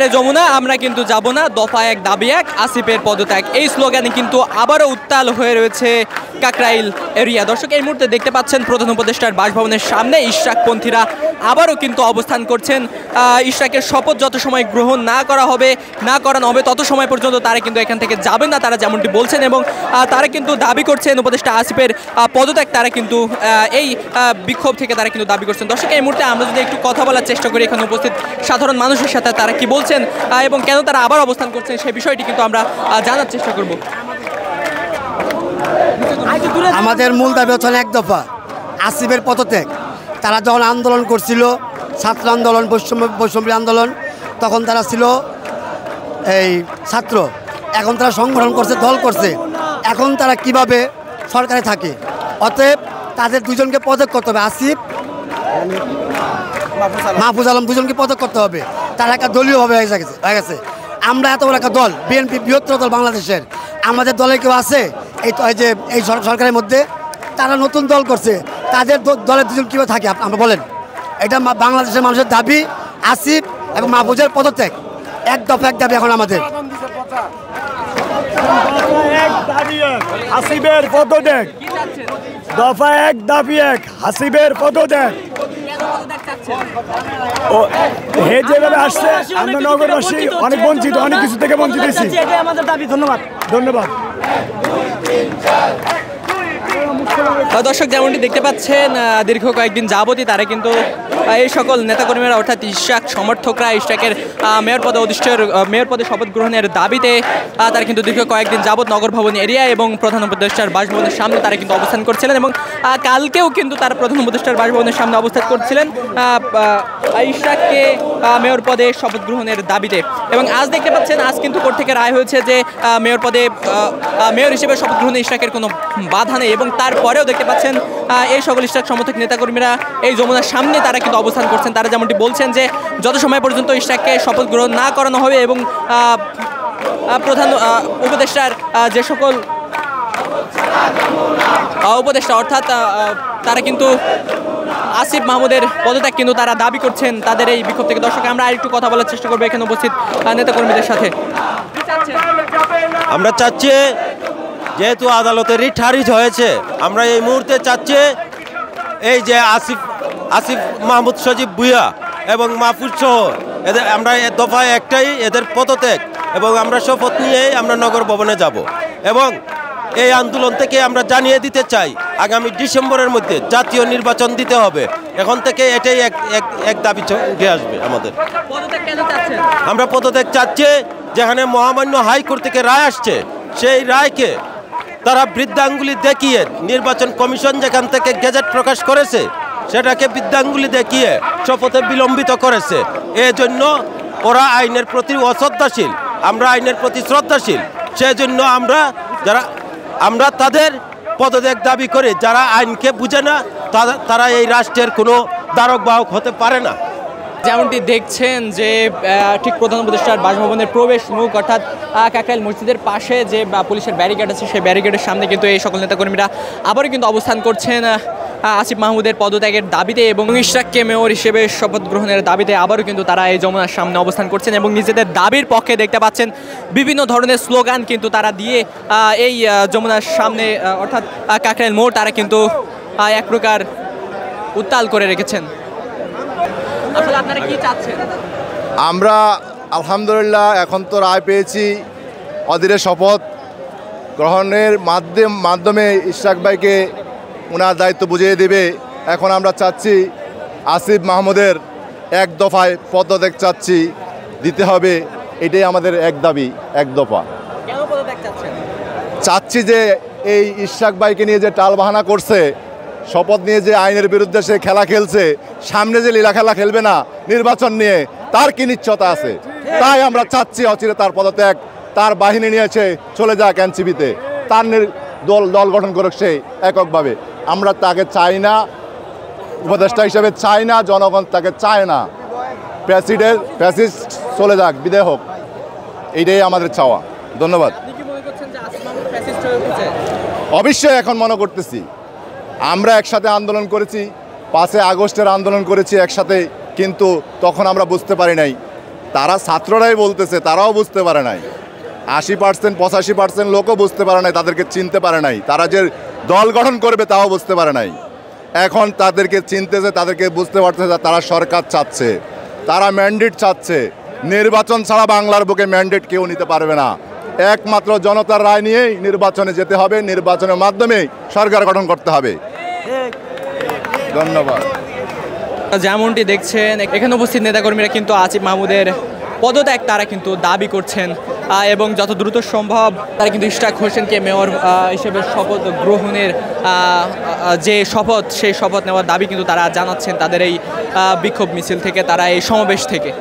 রে যমুনা, আমরা কিন্তু যাব না, দফা 1 দাবি 1, আসিফের পদত্যাগ, এই স্লোগানে কিন্তু আবারও উত্তাল হয়ে রয়েছে কাকরাইল এরিয়া। দর্শক, এই মুহূর্তে দেখতে পাচ্ছেন প্রধান উপদেষ্টার বাসভবনের সামনে ইশরাকপন্থীরা আবারও কিন্তু অবস্থান করছেন। ইশরাকের শপথ যত সময় গ্রহণ না করানো হবে তত সময় পর্যন্ত তারা কিন্তু এখান থেকে যাবেন না, তারা যেমনটি বলছেন। এবং তারা কিন্তু দাবি করছেন উপদেষ্টা আসিফের পদত্যাগ, তারা কিন্তু এই বিক্ষোভ থেকে তারা কিন্তু দাবি করছেন। দর্শক, এই মুহূর্তে আমরা যদি একটু কথা বলার চেষ্টা করি এখানে উপস্থিত সাধারণ মানুষের সাথে, তারা কি বলছেন এবং কেন তারা আবার অবস্থান করছেন সেই বিষয়টি কিন্তু আমরা জানার চেষ্টা করব। আমাদের মূল দাবি হচ্ছে 1 দফা আসিফের পদত্যাগ। তারা যখন আন্দোলন করছিল, ছাত্র আন্দোলন, বৈষম্য আন্দোলন, তখন তারা ছিল এই ছাত্র, এখন তারা সংগঠন করছে, দল করছে, এখন তারা কিভাবে সরকারে থাকে। অতএব তাদের দুজনকে পদত্যাগ করতে হবে, আসিফ মাহফুজ আলম দুজনকে পদত্যাগ করতে হবে। তারা একটা দলীয়ভাবে হয়ে গেছে। আমরা এত বড় একটা দল, বিএনপি বৃহত্তর দল বাংলাদেশের, আমাদের দলে কেউ আছে এই সরকারের মধ্যে? তারা নতুন দল করছে, তাদের দলের দুজন কীভাবে থাকে আমরা বলেন? এটা বাংলাদেশের মানুষের দাবি, আসিফ এবং মাহফুজের পদত্যাগ। 1 দফা 1 দাবি এখন আমাদের। আসিফের পদত্যাগ, দফা 1 দাবি 1, আসিফের পদত্যাগ। হে যেভাবে আসছে, আমরা নগরবাসী অনেক বঞ্চিত, অনেক কিছু থেকে বঞ্চিত হয়েছি, এটাই আমাদের দাবি। ধন্যবাদ। দর্শক, যেমনটি দেখতে পাচ্ছেন দীর্ঘ কয়েকদিন যাবতই তারা কিন্তু এই সকল নেতাকর্মীরা অর্থাৎ ইশরাক সমর্থকরা ইশরাকের মেয়র পদে শপথ গ্রহণের দাবিতে তারা কিন্তু দীর্ঘ কয়েকদিন যাবত নগর ভবন এরিয়া এবং প্রধান উপদেষ্টার বাসভবনের সামনে তারা কিন্তু অবস্থান করছিলেন। এবং কালকেও কিন্তু তারা প্রধান উপদেষ্টার বাসভবনের সামনে অবস্থান করছিলেন ইশরাককে মেয়র পদে শপথ গ্রহণের দাবিতে। এবং আজ দেখতে পাচ্ছেন, আজ কিন্তু কোর্ট থেকে রায় হয়েছে যে মেয়র হিসেবে শপথ গ্রহণে ইশরাকের কোনো বাধা নেই। এবং তারপরেও দেখতে পাচ্ছেন এই সকল ইশরাক সমর্থক নেতাকর্মীরা এই যমুনার সামনে তারা কিন্তু অবস্থান করছেন। তারা যেমনটি বলছেন যে যত সময় পর্যন্ত ইশরাককে শপথ গ্রহণ না করানো হবে এবং প্রধান উপদেষ্টার যে সকল উপদেষ্টা অর্থাৎ তারা কিন্তু আসিফ মাহমুদের পদত্যাগ কিন্তু তারা দাবি করছেন তাদের এই বিক্ষোভ থেকে। দর্শক, আমরা আরেকটু কথা বলার চেষ্টা করবো এখানে উপস্থিত নেতাকর্মীদের সাথে। আমরা চাচ্ছি, যেহেতু আদালতে রিট খারিজ হয়েছে, আমরা এই মুহূর্তে চাচ্ছি এই যে আসিফ মাহমুদ সজীব ভুঁইয়া এবং মাহফুজ সহ এদের আমরা দফা একটাই, এদের পদত্যাগ। এবং আমরা শপথ নিয়েই আমরা নগর ভবনে যাব। এবং এই আন্দোলন থেকে আমরা জানিয়ে দিতে চাই, আগামী ডিসেম্বরের মধ্যে জাতীয় নির্বাচন দিতে হবে। এখন থেকে এটাই এক দাবি উঠে আসবে আমাদের। আমরা পদত্যাগ চাচ্ছি, যেখানে মহামান্য হাইকোর্ট থেকে রায় আসছে, সেই রায়কে তারা বৃদ্ধাঙ্গুলি দেখিয়ে, নির্বাচন কমিশন যেখান থেকে গেজেট প্রকাশ করেছে সেটাকে বৃদ্ধাঙ্গুলি দেখিয়ে শপথে বিলম্বিত করেছে। এজন্য ওরা আইনের প্রতি অশ্রদ্ধাশীল, আমরা আইনের প্রতি শ্রদ্ধাশীল। সেজন্য আমরা তাদের পদত্যাগ দাবি করি। যারা আইনকে বুঝে না তারা এই রাষ্ট্রের কোনো ধারক বাহক হতে পারে না। যেমনটি দেখছেন যে ঠিক প্রধান উপদেষ্টার বাসভবনের প্রবেশ মুখ অর্থাৎ কাকরাইল মসজিদের পাশে যে পুলিশের ব্যারিকেড আছে, সেই ব্যারিকেডের সামনে কিন্তু এই সকল নেতাকর্মীরা আবারও কিন্তু অবস্থান করছেন আসিফ মাহমুদের পদত্যাগের দাবিতে এবং ইশরাককে মেয়র হিসেবে শপথ গ্রহণের দাবিতে আবারও কিন্তু তারা এই যমুনার সামনে অবস্থান করছেন। এবং নিজেদের দাবির পক্ষে দেখতে পাচ্ছেন বিভিন্ন ধরনের স্লোগান কিন্তু তারা দিয়ে এই যমুনার সামনে অর্থাৎ কাকরাইল মোড় তারা কিন্তু এক প্রকার উত্তাল করে রেখেছেন। আসলে আপনারা কি চাচ্ছেন? আমরা আলহামদুলিল্লাহ এখন তো রায় পেয়েছি, অধীরে শপথ গ্রহণের মাধ্যমে ইশরাক ভাইকে ওনার দায়িত্ব বুঝিয়ে দেবে। এখন আমরা চাচ্ছি আসিফ মাহমুদের 1 দফায় পদত্যাগ চাচ্ছি, দিতে হবে। এটাই আমাদের 1 দাবি 1 দফা। কেন পদত্যাগ চাচ্ছেন? চাচ্ছি যে এই ইশরাক ভাইকে নিয়ে যে টালবাহানা করছে, শপথ নিয়ে যে আইনের বিরুদ্ধে সে খেলা খেলছে, সামনে যে লীলা খেলা খেলবে না নির্বাচন নিয়ে, তার কি নিশ্চয়তা আছে? তাই আমরা চাচ্ছি অচিরে তার পদত্যাগ, তার বাহিনী নিয়েছে চলে যাক এনসিপিতে, তার দল গঠন করুক সেই এককভাবে। আমরা তাকে চাই না উপদেষ্টা হিসেবে, চাই না, জনগণ তাকে চায় না। ফ্যাসিস্ট চলে যাক, বিদায় হোক, এইটাই আমাদের চাওয়া। ধন্যবাদ। অবশ্যই এখন মনে করতেছি, আমরা একসাথে আন্দোলন করেছি, 5 আগস্টের আন্দোলন করেছি একসাথে, কিন্তু তখন আমরা বুঝতে পারি নাই তারা ছাত্ররাই বলতেছে, তারাও বুঝতে পারে নাই। 80% 85% লোকও বুঝতে পারে নাই, তাদেরকে চিনতে পারে নাই। তারা যে দল গঠন করবে তাও বুঝতে পারে নাই। এখন তাদেরকে চিনতেছে, তাদেরকে বুঝতে পারতেছে তারা সরকার চাচ্ছে, তারা ম্যান্ডেট চাচ্ছে। নির্বাচন ছাড়া বাংলার বুকে ম্যান্ডেট কেউ নিতে পারবে না। একমাত্র জনতার রায় নিয়েই নির্বাচনে যেতে হবে, নির্বাচনের মাধ্যমেই সরকার গঠন করতে হবে। ধন্যবাদ। যেমনটি দেখছেন এখানে উপস্থিত নেতাকর্মীরা কিন্তু আসিফ মাহমুদের পদত্যাগ তারা কিন্তু দাবি করছেন এবং যত দ্রুত সম্ভব তারা কিন্তু ইশরাক হোসেনকে মেয়র হিসেবে শপথ গ্রহণের যে শপথ, সেই শপথ নেওয়ার দাবি কিন্তু তারা জানাচ্ছেন তাদের এই বিক্ষোভ মিছিল থেকে, তারা এই সমাবেশ থেকে।